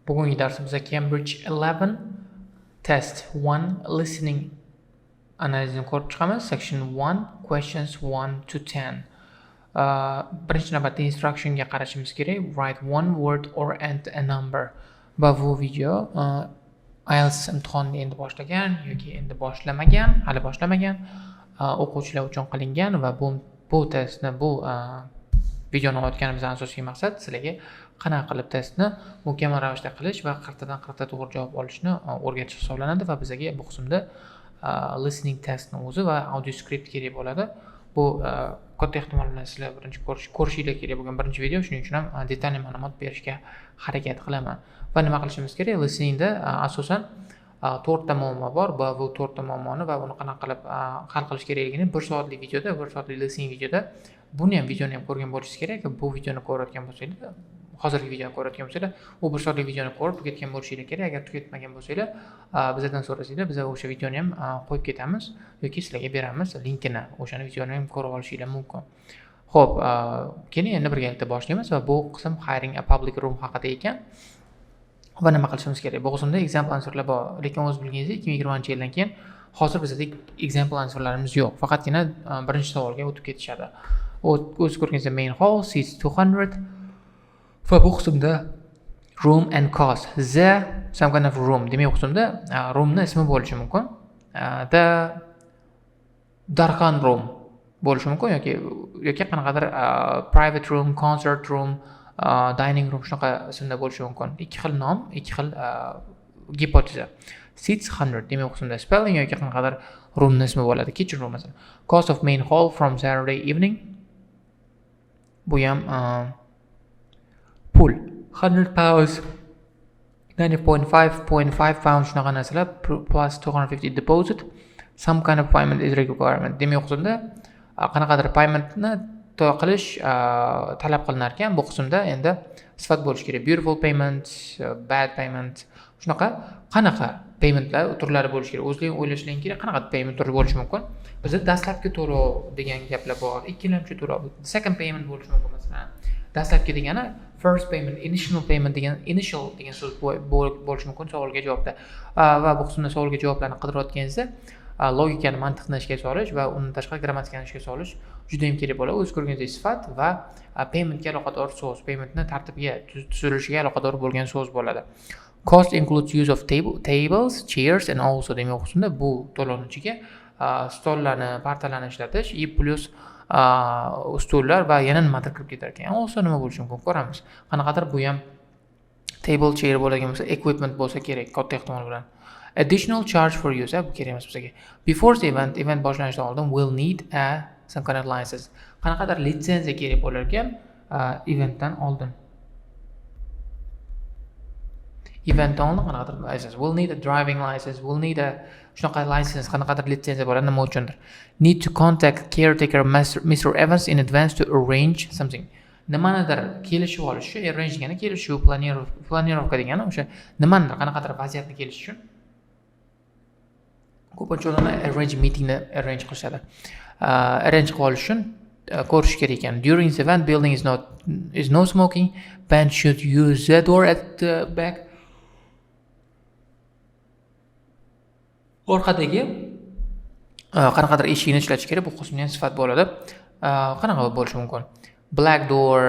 Bugungi darsimizda Cambridge 11 test 1 listening analizini ko'rib chiqamiz. Section 1 questions 1 to 10. Birinchi navbatda instructionga qarashimiz kerak. Write one word or enter a number. Va bu video Ielts imtihonini endi boshlagan yoki endi hali boshlamagan o'quvchilar uchun qilingan va bu testni videoni olayotganimizdan asosiy maqsad sizlarga qanaqa qilib testni mukammal ravishda qilish va 40 dan 40 ta to'g'ri javob olishni o'rgatish hisoblanadi va bizga bu qismda listening testni o'zi va audio script kerak bo'ladi. Bu katta ehtimol bilan sizlar birinchi ko'rishinglar kerak bo'lgan birinchi video, shuning uchun ham detalli ma'lumot berishga harakat qilaman. Va nima qilishimiz kerak? Listeningda asosan 4 ta muammo bor va bu 4 ta muammoni va uni qanaqa qilib hal qilish kerakligini 1 soatlik videoda, 1 soatlik listening videoda videoni ham ko'rgan bo'lishingiz kerak. Bu videoni ko'rayotgan bo'lsanglar, hozirgi videoni ko'rayotgan bo'lsanglar, u 1 soatlik videoni ko'rib tugatgan bo'lishingiz kerak. Agar tugatmagan bo'lsanglar, bizdan so'rasanglar, biz o'sha videoni ham qo'yib ketamiz yoki sizlarga beramiz linkini. O'shani videoni ham ko'rib olishingiz mumkin. Xo'p, keling endi birgalikda boshlaymiz va bu qism hiring a public room haqida ekan. Va nima qilishimiz kerak? Bu qismda example answerlar bor, lekin o'z bilganingizdek 2020-yildan keyin hozir bizda example answerlarimiz yo'q. Faqatgina birinchi savolga o'tib ketishadi. O'z ko'rganingizdek main hall seats 200 va bu qismda room and cost. Some kind of room. Demak, bu qismda roomni ismi bo'lishi mumkin. Darxan room bo'lishi mumkin yoki qanaqadir private room, concert room, dining room shunaqa ismda bo'lishi mumkin. Ikki xil nom, ikki xil gipoteza. Seats 100. Demak, bu qismda spelling yoki qanaqadir roomni ismi bo'ladi. Kitchen room masalan. Cost of main hall from Saturday evening. Bu ham pul 100 pounds, 90.5 pounds shunaqa narsalar plus 250 deposit. Some kind of payment is requirement. Demak, bu qismda qanaqadir paymentni qilish talab qilinar ekan. Bu qismda endi sifat bo'lishi kerak. Beautiful payment, bad payment. Shunaqa qanaqa paymentlar turlari bo'lishi kerak. O'zlaring o'ylashlaring kerak, qanaqa payment turi bo'lishi mumkin. Bizda dastlabki to'lov degan gaplar bor. Ikkilamchi to'lov, second payment bo'lishi mumkin masalan. Dastlabki degani first payment, initial payment degan so'z bo'lishi mumkin savolga javobda. Va bu qismda savolga javoblarni qidirayotganingizda logikani, mantiqni ishga solish va undan tashqari grammatikani ishga solish juda ham kerak bo'ladi. O'z ko'rganingizdek sifat va paymentga aloqador so'z, paymentni tartibga tuzilishiga aloqador bo'lgan so'z bo'ladi. Cost includes use of tables, chairs and also demak qismda bu to'lovni ichiga stollarni, partalarni ishlatish, plus stullar va yana nimadir kirib ketar ekan. Also nima bo'lishi mumkin ko'ramiz. Qanaqadir bu ham table, chair bo'ladigan bo'lsa, equipment bo'lsa kerak katta ehtimol bilan. Additional charge for use bu kerak emas bizga. Before the event boshlanishdan oldin will need some kind of license. Qanaqadir litsenziya kerak bo'lar ekan eventdan oldin. Eventdan oldin qanaqadir license. Will need a driving license, will need a shunaqa license, qanaqadir litsenziya bo'ladi, nima uchundir. Need to contact caretaker Mr. Evans in advance to arrange something. Nimanidir kelishib olish, arrange degani kelishuv, planirovka degani o'sha nimanidir qanaqadir vaziyatni kelishish uchun ko'pincha ularni arrange meetingni arrange qilishadi. Arrange qilib olish uchun ko'rish kerak ekan. During the event building is no smoking. Band should use the door at the back. Orqadagi qanaqadir eshikni ishlatish kerak. Bu qismda ham sifat bo'ladi. Qanaqa bo'lishi mumkin? Black door,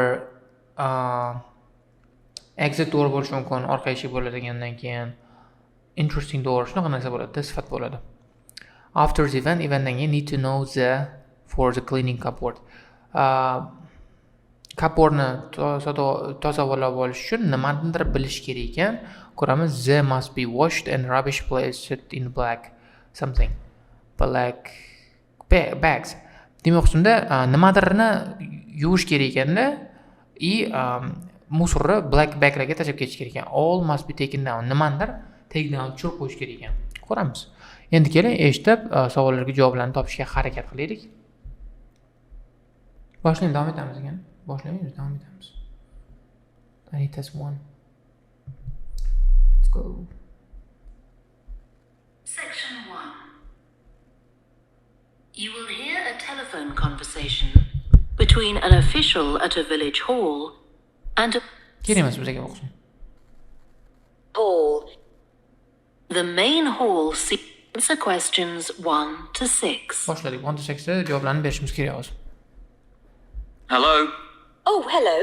exit door bo'lishi mumkin. Orqa eshik bo'ladigandan keyin interesting door shunaqa narsa bo'ladi, sifat bo'ladi. After the eventdan keyin need to know for the cleaning cupboard. Cupboardni tozalab olish uchun nimanidir bilish kerak ekan. Ko'ramiz, they must be washed and rubbish placed in black bags. Demak, qismda nimadirni yuvish kerak ekanda musorni black baglarga tashlab ketish kerak ekan. All must be taken down. Nimadir take down tushirib qo'yish kerak ekan. Ko'ramiz. Endi keling, eshitib savollarga javoblarni topishga harakat qilaylik. Boshlaymiz, davom etamiz ekan. Boshlaymiz, davom etamiz. Test 1. Let's go. Section 1. You will hear a telephone conversation between an official at a village hall and a... Kerak emas bizga o'qishni. the main hall. Answer questions 1 to 6. Boshladik. 1 to 6 da javoblarni berishimiz kerak hozir. Hello? Oh, hello.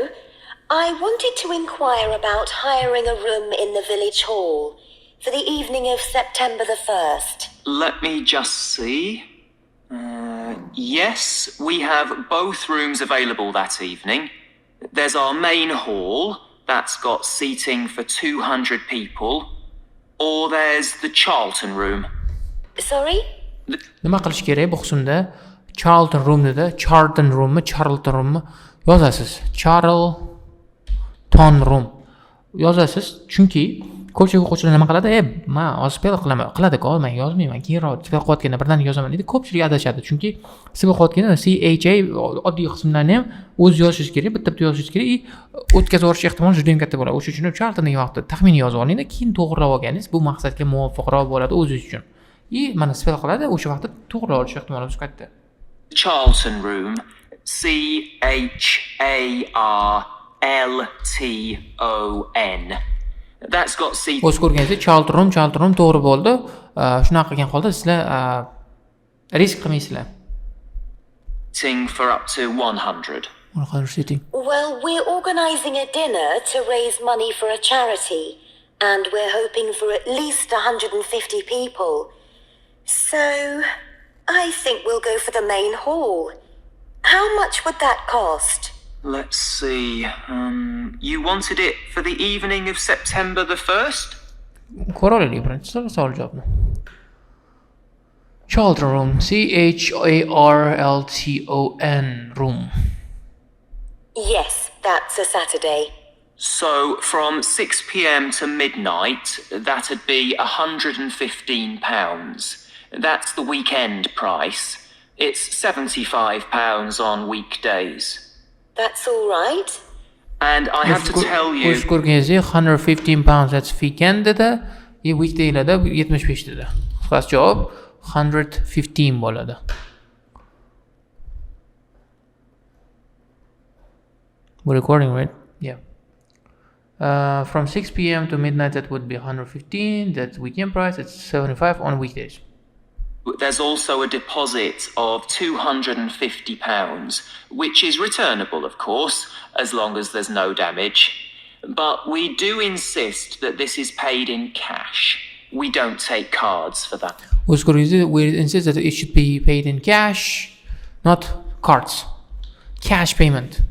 I wanted to inquire about hiring a room in the village hall for the evening of September the 1st. Let me just see. Yes, we have both rooms available that evening. There's our main hall that's got seating for 200 people, or there's the Charlton room. Sorry? Nima qilish kerak bu qismda? Charlton room dedi. Charlton roommi, Charlton roommi yozasiz. Charlton room yozasiz. Chunki ko'pchilik o'quvchilar nima qiladi? Men hozir spell qilaman. Qiladi-ku, men yozmayman. Keyinroq spell qilayotganda birdan yozaman deydi. Ko'pchilik adashadi. Chunki spell qilayotganda CHA oddiy qismlarni ham o'z yozishingiz kerak, bitta yozishingiz kerak. O'tkazib yuborish ehtimoли juda ham katta bo'ladi. O'sha uchun Charlton degan vaqtda taxminiy yozib olingda, keyin to'g'rilab olganingiz bu maqsadga muvofiqroq bo'ladi o'zingiz uchun. Mana spell qiladi, o'sha vaqtda to'g'ri olish ehtimoli katta. Charlton room. CHARLTON. That's got seating. O'z ko'rganingizdek Charlton room to'g'ri bo'ldi. Shunaqa qilgan holda sizlar risk qilmaysizlar. For up to 100. Well, we're organising a dinner to raise money for a charity, and we're hoping for at least 150 people. So, I think we'll go for the main hall. How much would that cost? Let's see. You wanted it for the evening of September the 1st? Ko'raylik birinchi savol javobni. Charlton room, CHARLTON room. Yes, that's a Saturday. So from 6 p.m. to midnight, that'd be £115. That's the weekend price. It's £75 on weekdays. That's all right. And I have to tell you... O'z ko'rganingizdek £115 that's weekend dedi. Weekdaylarda 75 dedi. Qisqasi javob 115 bo'ladi. We're recording, right? Yeah. From 6 p.m. to midnight, that would be 115. That's weekend price. It's 75 on weekdays. There's also a deposit of £250, which is returnable, of course, as long as there's no damage. But we do insist that this is paid in cash. We don't take cards for that. We insist that it should be paid in cash, not cards. Cash payment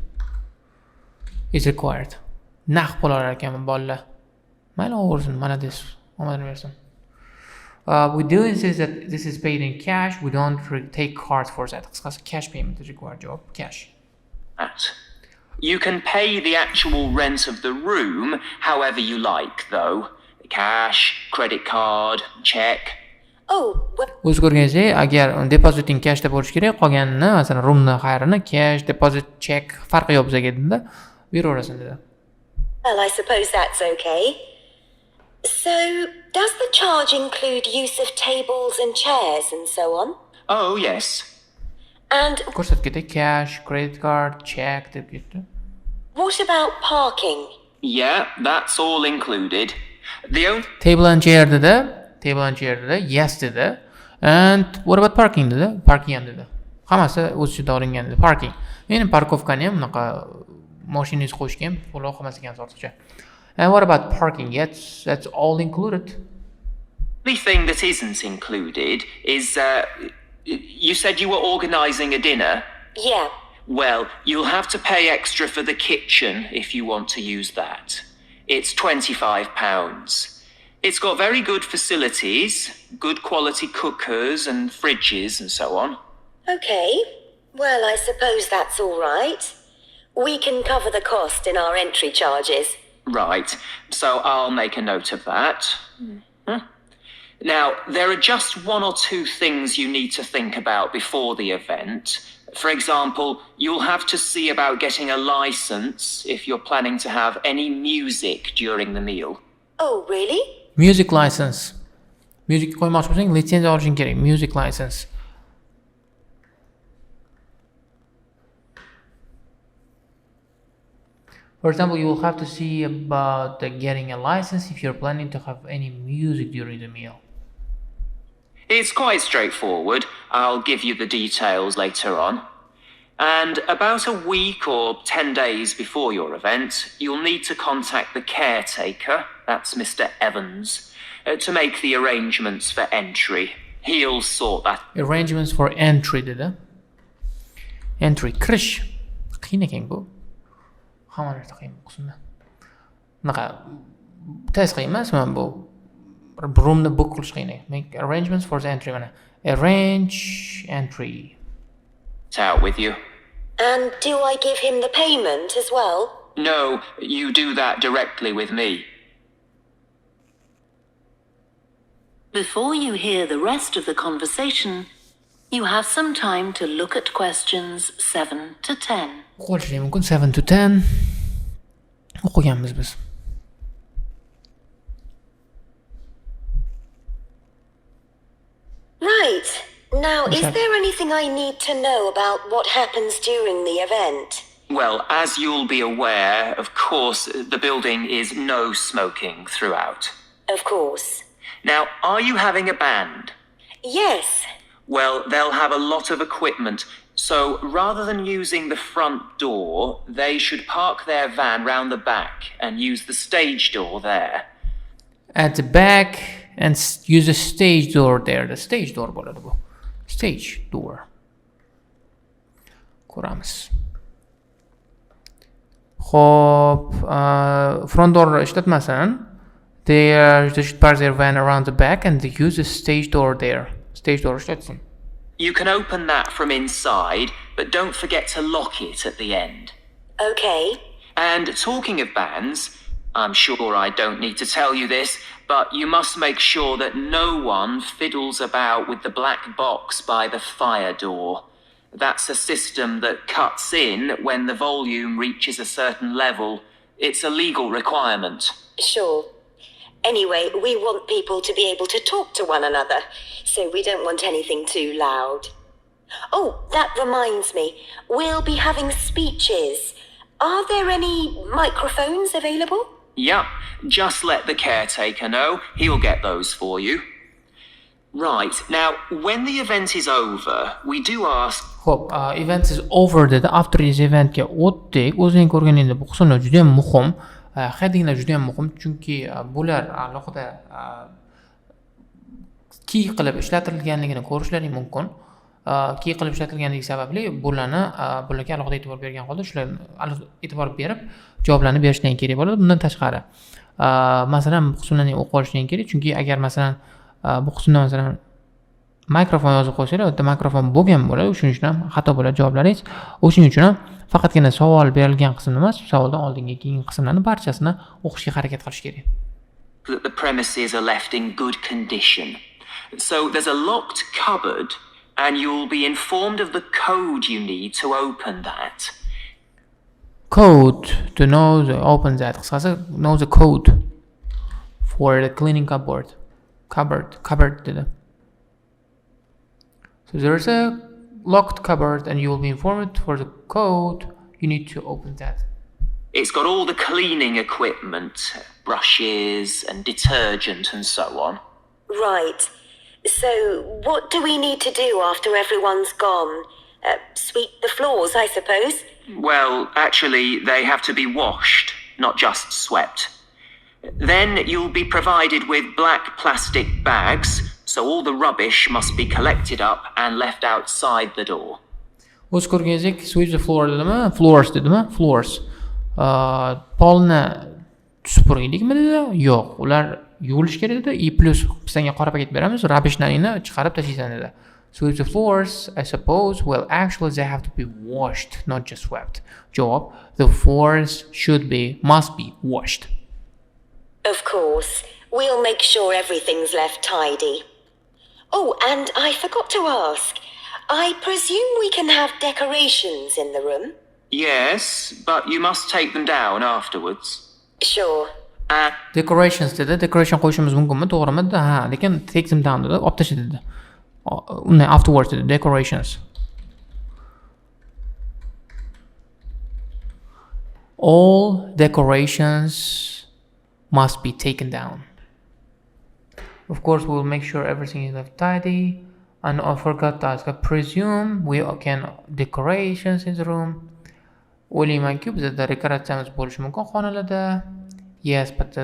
is required. Naqd pul olar ekanman bolalar. Mayli o'g'irsin, malades. Omadini bersin. We do insist that this is paid in cash. We don't take cards for that. Qisqasi cash payment is required. Javob cash. You can pay the actual rent of the room however you like, though. Cash, credit card, check. Oh, well, O'z ko'rganingizdek, agar depositing cash deb bo'lish kerak, qolganini, masalan, roomni xayrini cash, deposit, check farqi yo'q bizga dedida, beraverasiz dedi. well, I suppose that's okay. So, does the charge include use of tables and chairs and so on? Oh, yes. And Ko'rsatganda cash, credit card, check deb ketdi. what about parking? Yeah, that's all included. The only... Table and chair dedi. Yes dedi. And what about parking dedi. Parking ham dedi. Hammasi o'z ichiga olingan dedi. Parking. Ya'ni parkovkani ham bunaqa mashinangiz qo'yishgan, to'liq hammasi ekan ortiqcha. And what about parking? Yes, that's all included. The thing that isn't included is, you said you were organising a dinner. Yeah. Well, you'll have to pay extra for the kitchen if you want to use that. It's £25. It's got very good facilities, good quality cookers and fridges and so on. Okay. Well, I suppose that's all right. We can cover the cost in our entry charges. Right, so I'll make a note of that. Now, there are just one or two things you need to think about before the event. For example, you'll have to see about getting a license if you're planning to have any music during the meal. Oh, really? Music license. Music qo'ymoqchi bo'lsang, litsenziya olishing kerak. Music license. For example, you will have to see about getting a license if you're planning to have any music during the meal. It's quite straightforward. I'll give you the details later on. And about a week or 10 days before your event, you'll need to contact the caretaker, that's Mr. Evans, to make the arrangements for entry. He'll sort that. Arrangements for entry dedi. Entry kirish. Qiyin ekan bu. Hamma narsa qiyin bu qismda. Bunaqa tez qiyin emasmi bu? Roomni book qilish qiyin. Make arrangements for the entry mana. Arrange entry. It's out with you. And do I give him the payment as well? No, you do that directly with me. Before you hear the rest of the conversation, you have some time to look at questions 7 to 10. Qo'shilishi mumkin 7 to 10. O'qiganmiz biz. Right. Now, is Okay. there anything I need to know about what happens during the event? Well, as you'll be aware, of course, the building is no smoking throughout. Of course. Now, are you having a band? Yes. Well, they'll have a lot of equipment, so rather than using the front door, they should park their van round the back and use the stage door there. At the back and use a stage door there. The stage door bo'ladi bu. Stage door. Ko'ramiz. Xo'p, front door ishlatmasin. They should park their van around the back and they use a stage door there. Stage door ishlatsin. You can open that from inside, but don't forget to lock it at the end. Okay. And talking of bands, I'm sure I don't need to tell you this, but you must make sure that no one fiddles about with the black box by the fire door. That's a system that cuts in when the volume reaches a certain level. It's a legal requirement. Sure. Anyway, we want people to be able to talk to one another, so we don't want anything too loud. Oh, that reminds me. We'll be having speeches. Are there any microphones available? Yep, just let the caretaker know. He'll get those for you. Right, now, when the event is over, we do ask... Xo'p, event is over dedi. After this eventga o'tdik. O'zing ko'rganingda bu qismlar juda ham muhim. Headinglar juda ham muhim, chunki bular alohida key qilib ishlatilganligini ko'rishlaring mumkin. Key qilib ishlatilganligi sababli bularga alohida e'tibor bergan holda shularga e'tibor berib javoblarni berishdan kerak bo'ladi. Bundan tashqari, masalan, bu qismlarni o'qib olishdan kerak, chunki agar masalan bu qismda masalan mikrofon yozib qo'ysalar, u yerda mikrofon bo'lgan bo'ladi, shuning uchun ham xato bo'ladi javoblaringiz. O'shuning uchun ham faqatgina savol berilgan qismni emas, savoldan oldingi keyingi qismlarni barchasini o'qishga harakat qilish kerak. that the premises are left in good condition. So there's a locked cupboard, and you'll be informed of the code you need to open that. Code to know the open that. Qisqasi, know the code for the cleaning cupboard. Cupboard dedi. So there's a locked cupboard and you will be informed for the code you need to open that. It's got all the cleaning equipment, brushes and detergent and so on. Right. So, what do we need to do after everyone's gone? Sweep the floors, I suppose? Well, actually, they have to be washed, not just swept. Then you'll be provided with black plastic bags, so all the rubbish must be collected up and left outside the door. O'z ko'rganingizdek, sweep the floor dedimi? Floors dedimi? Floors. Polni supurgilikmi dedi? Yo'q, ular yuvilish kerak dedi. Plus senga qora paket beramiz, rubbishlarni chiqarib tashlaysan dedi. Sweep the floors, I suppose. Well, actually they have to be washed, not just swept. Javob: the floors must be washed. Of course. We'll make sure everything's left tidy. Oh, and I forgot to ask. I presume we can have decorations in the room? Yes, but you must take them down afterwards. Sure. Decorations dedi. Decoration qo'yishimiz mumkinmi? To'g'rimi? Ha, lekin take them down dedi. Olib tashladi dedi. Undan afterwards dedi. Decorations. All decorations must be taken down. Of course, we'll make sure everything is left tidy. And I forgot to ask, I presume we can decorations in the room. O'ylaymanki bizda dekoratsiyamiz bo'lishi mumkin xonalarda. Yes, but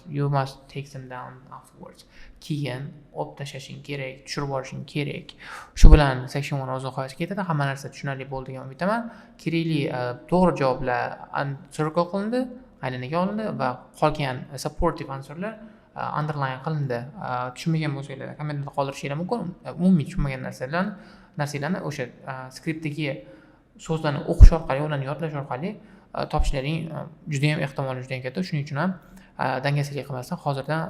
you must take them down afterwards. Keyin olib tashlashing kerak, tushirib olishing kerak. Shu bilan section 1 o'z oxiriga ketadi. Hamma narsa tushunarli bo'ldi degan umidaman. Kerakli to'g'ri javoblar circle qilindi, aylanaga olindi va qolgan supportive answerlar underline qilindi. Tushunmagan bo'lsanglar kommentda qoldirishinglar mumkin. Umumiy tushunmagan narsalarni o'sha skriptdagi so'zlarni o'qish orqali, ularni yodlash orqali topishlaring juda ham ehtimoli juda ham katta. Shuning uchun ham dangasalik qilmasdan hozirdan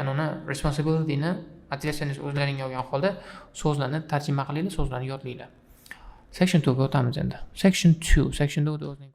anoni responsibilityni ответственность o'zlaringga olgan holda so'zlarni tarjima qilinglar, so'zlarni yodlanglar. Section 2 ga o'tamiz endi. Section 2 o'zining